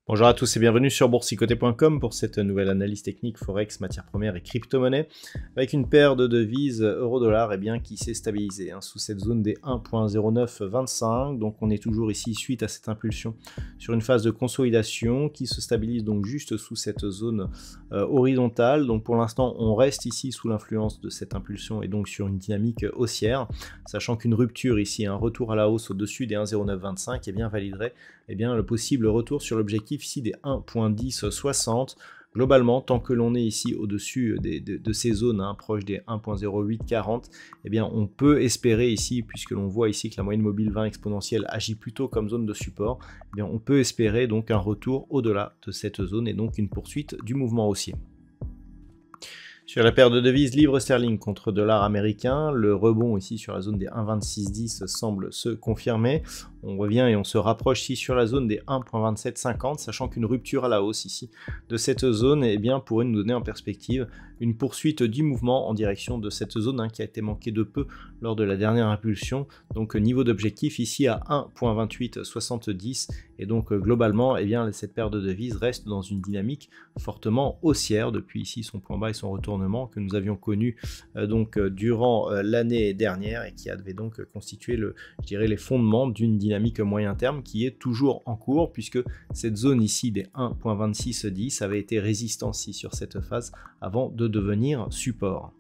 Bonjour à tous et bienvenue sur boursicoté.com pour cette nouvelle analyse technique Forex, matières premières et crypto-monnaies avec une paire de devises euro-dollar qui s'est stabilisée sous cette zone des 1.0925. Donc on est toujours ici suite à cette impulsion sur une phase de consolidation qui se stabilise donc juste sous cette zone horizontale. Donc pour l'instant on reste ici sous l'influence de cette impulsion et donc sur une dynamique haussière, sachant qu'une rupture ici, un retour à la hausse au-dessus des 1.0925 validerait le possible retour sur l'objectif ici des 1.1060. Globalement, tant que l'on est ici au-dessus de ces zones proches des 1.0840, on peut espérer ici, puisque l'on voit ici que la moyenne mobile 20 exponentielle agit plutôt comme zone de support, on peut espérer donc un retour au-delà de cette zone et donc une poursuite du mouvement haussier. Sur la paire de devises livre sterling contre dollar américain, le rebond ici sur la zone des 1.2610 semble se confirmer. On revient et on se rapproche ici sur la zone des 1.2750, sachant qu'une rupture à la hausse ici de cette zone pourrait nous donner en perspective une poursuite du mouvement en direction de cette zone qui a été manquée de peu lors de la dernière impulsion. Donc niveau d'objectif ici à 1.2870 et donc globalement cette paire de devises reste dans une dynamique fortement haussière depuis ici son point bas et son retournement que nous avions connu durant l'année dernière et qui devait donc constituer les fondements d'une dynamique moyen terme qui est toujours en cours, puisque cette zone ici des 1.2610 avait été résistance ici sur cette phase avant de devenir support.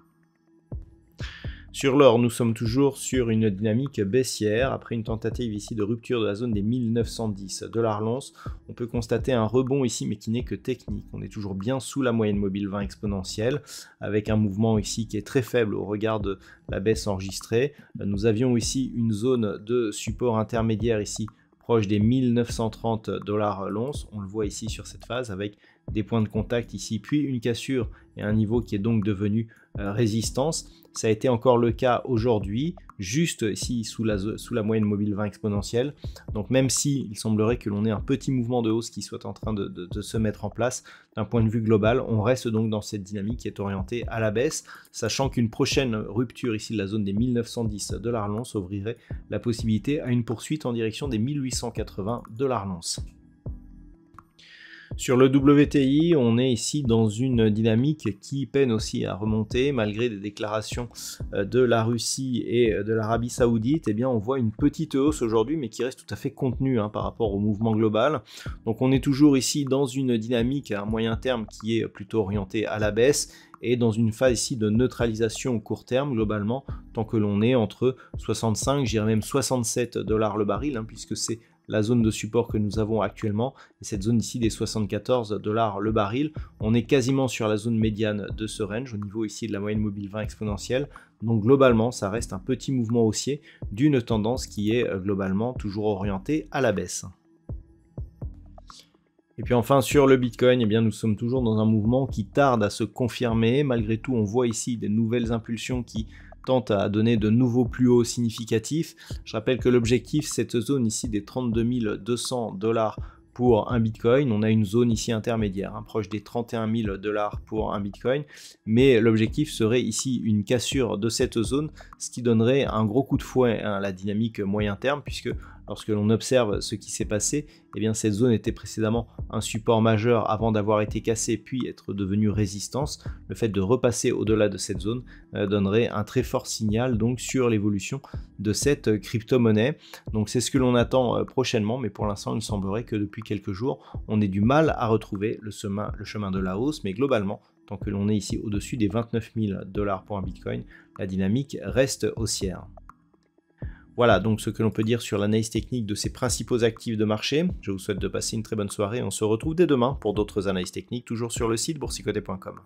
Sur l'or, nous sommes toujours sur une dynamique baissière. Après une tentative ici de rupture de la zone des 1910 $ l'once, on peut constater un rebond ici, mais qui n'est que technique. On est toujours bien sous la moyenne mobile 20 exponentielle, avec un mouvement ici qui est très faible au regard de la baisse enregistrée. Nous avions ici une zone de support intermédiaire ici, proche des 1930 $ l'once. On le voit ici sur cette phase avec des points de contact ici, puis une cassure et un niveau qui est donc devenu résistance. Ça a été encore le cas aujourd'hui, juste ici sous la moyenne mobile 20 exponentielle. Donc même si il semblerait que l'on ait un petit mouvement de hausse qui soit en train de se mettre en place, d'un point de vue global, on reste donc dans cette dynamique qui est orientée à la baisse, sachant qu'une prochaine rupture ici de la zone des 1910 $ l'once ouvrirait la possibilité à une poursuite en direction des 1880 $ l'once. Sur le WTI, on est ici dans une dynamique qui peine aussi à remonter malgré des déclarations de la Russie et de l'Arabie Saoudite. On voit une petite hausse aujourd'hui, mais qui reste tout à fait contenue par rapport au mouvement global. Donc on est toujours ici dans une dynamique à moyen terme qui est plutôt orientée à la baisse et dans une phase ici de neutralisation au court terme globalement, tant que l'on est entre 65, j'irais même 67 $ le baril, puisque c'est la zone de support que nous avons actuellement, et cette zone ici des 74 $ le baril. On est quasiment sur la zone médiane de ce range, au niveau ici de la moyenne mobile 20 exponentielle. Donc globalement, ça reste un petit mouvement haussier d'une tendance qui est globalement toujours orientée à la baisse. Et puis enfin sur le Bitcoin, nous sommes toujours dans un mouvement qui tarde à se confirmer. Malgré tout, on voit ici des nouvelles impulsions qui tente à donner de nouveaux plus hauts significatifs. Je rappelle que l'objectif, cette zone ici des 32 200 $ pour un Bitcoin. On a une zone ici intermédiaire, proche des 31 000 $ pour un Bitcoin. Mais l'objectif serait ici une cassure de cette zone, ce qui donnerait un gros coup de fouet à la dynamique moyen terme, puisque lorsque l'on observe ce qui s'est passé, cette zone était précédemment un support majeur avant d'avoir été cassé puis être devenue résistance. Le fait de repasser au-delà de cette zone donnerait un très fort signal donc sur l'évolution de cette crypto-monnaie. Donc c'est ce que l'on attend prochainement, mais pour l'instant il semblerait que depuis quelques jours on ait du mal à retrouver le chemin de la hausse, mais globalement, tant que l'on est ici au-dessus des 29 000 $ pour un Bitcoin, la dynamique reste haussière. Voilà donc ce que l'on peut dire sur l'analyse technique de ces principaux actifs de marché. Je vous souhaite de passer une très bonne soirée. On se retrouve dès demain pour d'autres analyses techniques, toujours sur le site boursicoté.com.